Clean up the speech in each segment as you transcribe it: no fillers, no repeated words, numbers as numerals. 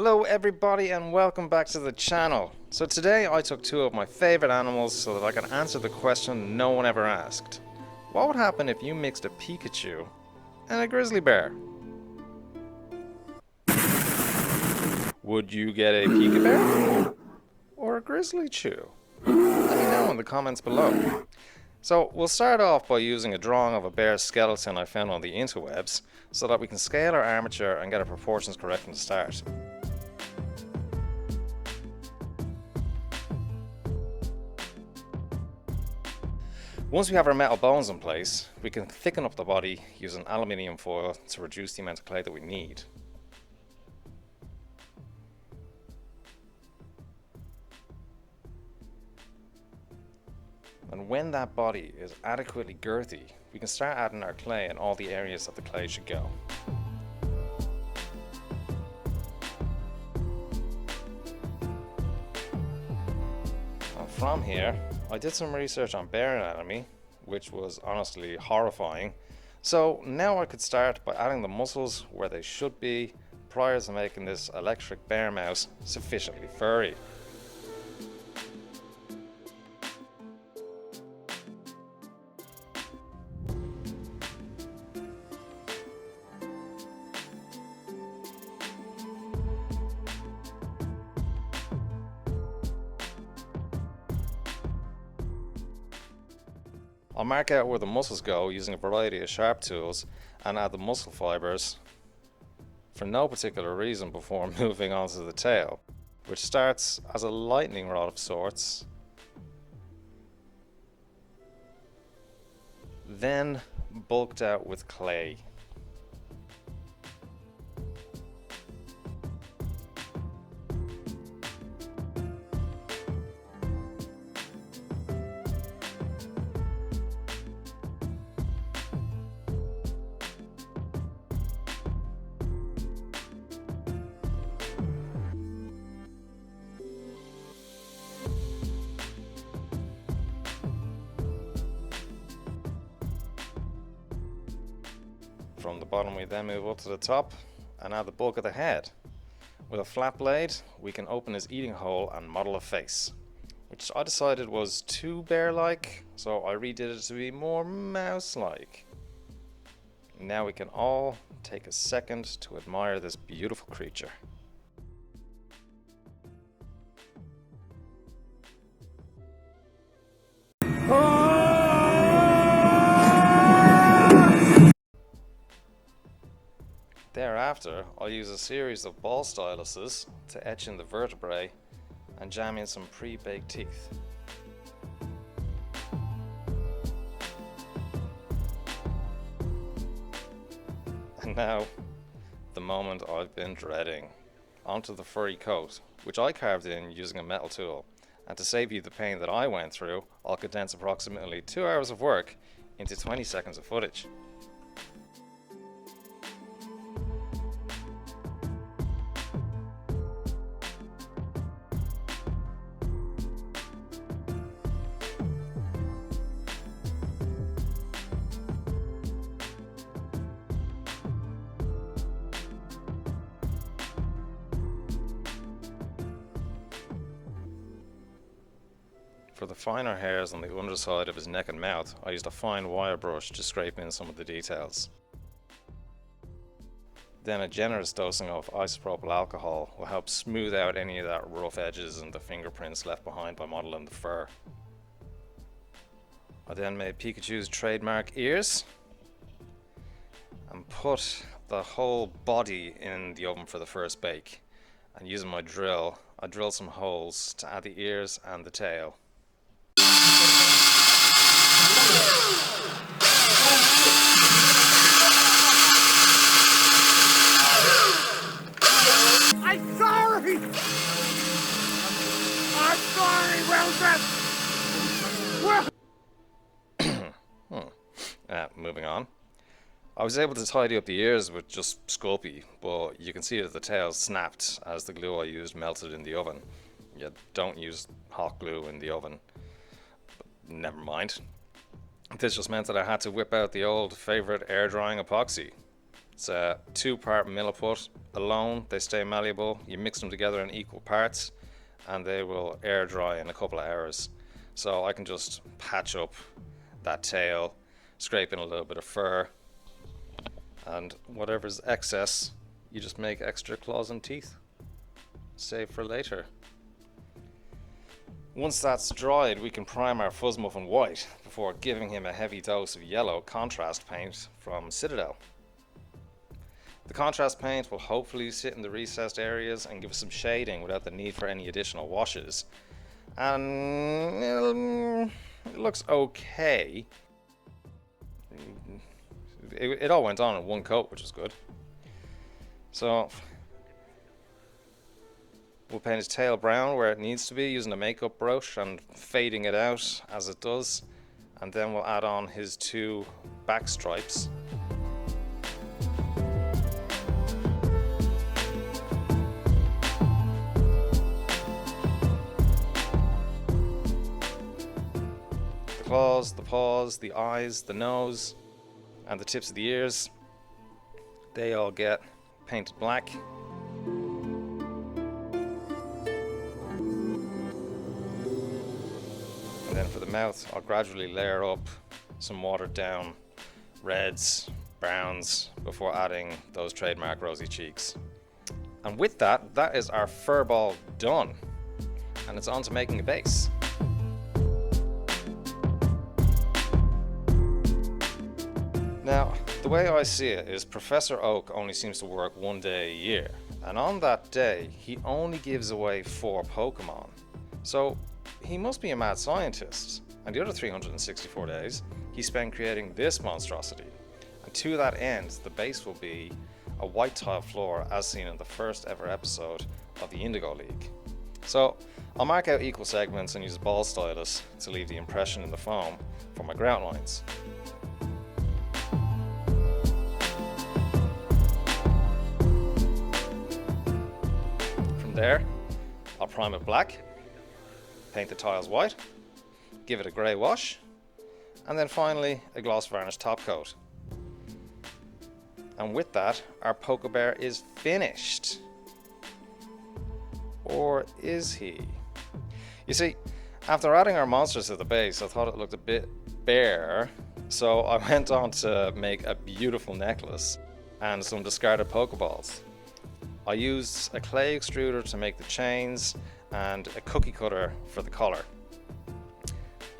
Hello everybody and welcome back to the channel. So today I took two of my favorite animals so that I can answer the question no one ever asked. What would happen if you mixed a Pikachu and a grizzly bear? Would you get a Pika-bear or a grizzly chew? Let me know in the comments below. So we'll start off by using a drawing of a bear's skeleton I found on the interwebs so that we can scale our armature and get our proportions correct from the start. Once we have our metal bones in place, we can thicken up the body using aluminium foil to reduce the amount of clay that we need. And when that body is adequately girthy, we can start adding our clay in all the areas that the clay should go. And from here, I did some research on bear anatomy, which was honestly horrifying. So now I could start by adding the muscles where they should be prior to making this electric bear mouse sufficiently furry. I'll mark out where the muscles go using a variety of sharp tools and add the muscle fibers for no particular reason before moving on to the tail, which starts as a lightning rod of sorts, then bulked out with clay. From the bottom we then move up to the top and add the bulk of the head. With a flat blade we can open his eating hole and model a face, which I decided was too bear-like, so I redid it to be more mouse-like. Now we can all take a second to admire this beautiful creature. Thereafter, I'll use a series of ball styluses to etch in the vertebrae and jam in some pre-baked teeth. And now, the moment I've been dreading. Onto the furry coat, which I carved in using a metal tool. And to save you the pain that I went through, I'll condense approximately 2 hours of work into 20 seconds of footage. For the finer hairs on the underside of his neck and mouth, I used a fine wire brush to scrape in some of the details. Then a generous dosing of isopropyl alcohol will help smooth out any of that rough edges and the fingerprints left behind by modeling the fur. I then made Pikachu's trademark ears and put the whole body in the oven for the first bake. And using my drill, I drilled some holes to add the ears and the tail. I'm sorry! I'm sorry, Wilson! Moving on. I was able to tidy up the ears with just Sculpting, but you can see that the tail snapped as the glue I used melted in the oven. You don't use hot glue in the oven. But never mind. This just meant that I had to whip out the old favourite air drying epoxy. It's a 2-part milliput. Alone, they stay malleable. You mix them together in equal parts, and they will air dry in a couple of hours. So I can just patch up that tail, scrape in a little bit of fur, and whatever's excess, you just make extra claws and teeth. Save for later. Once that's dried, we can prime our fuzz muffin white before giving him a heavy dose of yellow contrast paint from Citadel. The contrast paint will hopefully sit in the recessed areas and give us some shading without the need for any additional washes. And it looks okay. It all went on in one coat, which is good. So we'll paint his tail brown where it needs to be using a makeup brush and fading it out as it does. And then we'll add on his 2 back stripes. The claws, the paws, the eyes, the nose, and the tips of the ears, they all get painted black. And then for the mouth, I'll gradually layer up some watered down reds, browns, before adding those trademark rosy cheeks. And with that, that is our fur ball done. And it's on to making a base. Now, the way I see it is Professor Oak only seems to work 1 day a year, and on that day, he only gives away 4 Pokemon. So, he must be a mad scientist, and the other 364 days, he spent creating this monstrosity. And to that end, the base will be a white tile floor as seen in the first ever episode of the Indigo League. So, I'll mark out equal segments and use a ball stylus to leave the impression in the foam for my grout lines. There, I'll prime it black, paint the tiles white, give it a grey wash, and then finally a gloss varnish top coat. And with that, our Pika-bear is finished. Or is he? You see, after adding our monsters to the base, I thought it looked a bit bare, so I went on to make a beautiful necklace and some discarded Pokeballs. I used a clay extruder to make the chains and a cookie cutter for the collar.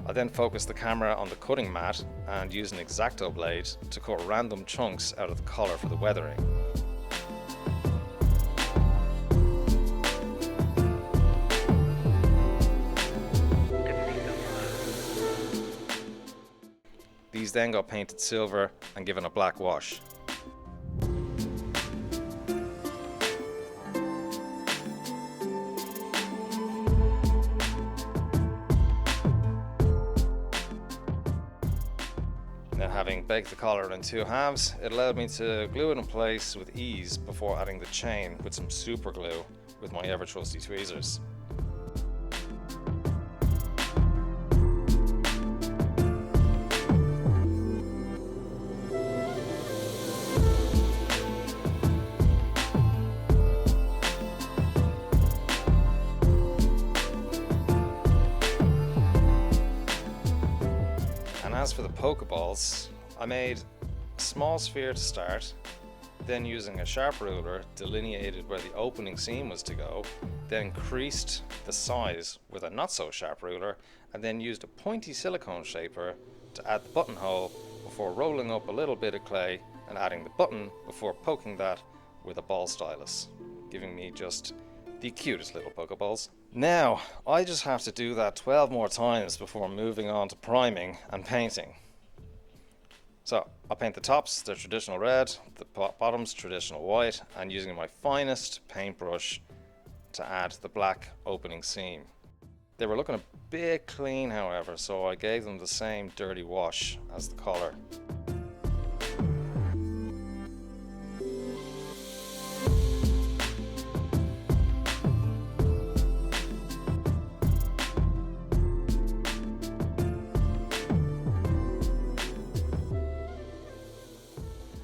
I then focused the camera on the cutting mat and used an X-Acto blade to cut random chunks out of the collar for the weathering. These then got painted silver and given a black wash. Now, having baked the collar in 2 halves, it allowed me to glue it in place with ease before adding the chain with some super glue with my ever trusty tweezers. And as for the Pokeballs, I made a small sphere to start, then using a sharp ruler delineated where the opening seam was to go, then creased the size with a not so sharp ruler, and then used a pointy silicone shaper to add the buttonhole before rolling up a little bit of clay and adding the button before poking that with a ball stylus, giving me just the cutest little Pokeballs. Now, I just have to do that 12 more times before moving on to priming and painting. So, I'll paint the tops, they're traditional red, the bottoms traditional white, and using my finest paintbrush to add the black opening seam. They were looking a bit clean, however, so I gave them the same dirty wash as the collar.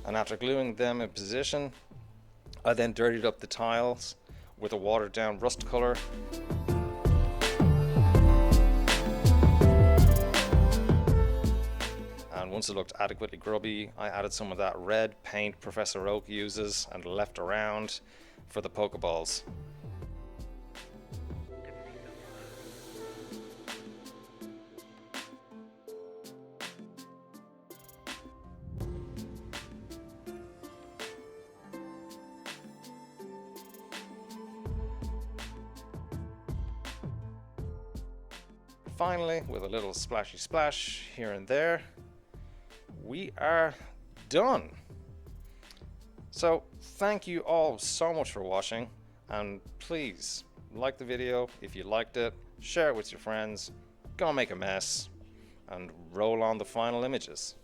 And And after gluing them in position, I then dirtied up the tiles with a watered down rust color. And once it looked adequately grubby, I added some of that red paint Professor Oak uses and left around for the Pokeballs. Finally, with a little splashy splash here and there, we are done. So thank you all so much for watching, and please like the video if you liked it, share it with your friends, go make a mess, and roll on the final images.